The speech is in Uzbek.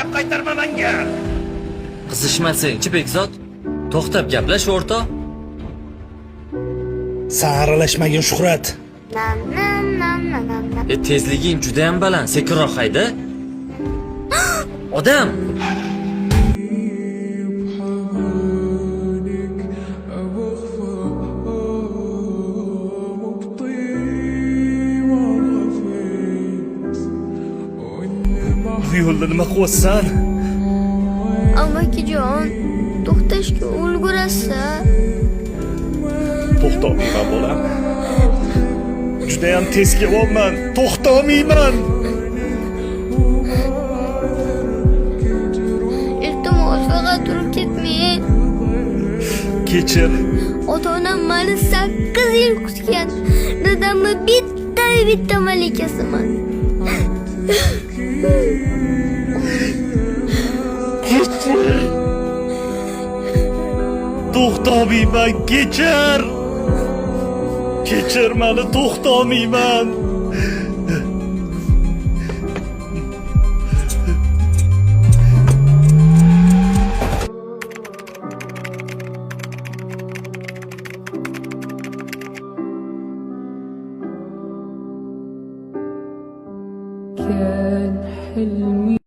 gap qaytarma menga. Qizishmasang-chi Bekzod. To'xtab gaplash o'rtoq. Sen aralashmagin Shuhrat. Tezliging juda ham baland, sekinroq hayda. Odam. Bu yo'lda nima qilyapsan? Amakijon, to'xtashga ulgurasiz. To'xtamayman bolam. Juda ham tez kelyapman. To'xtamayman. Iltimos, faqat turib ketmang. Kechir. Ota-onam meni 8 yil kutgan. Dadamni bitta malikasiman. To'xtamayman, kechir. Kechir meni, to'xtamayman. كان حلمي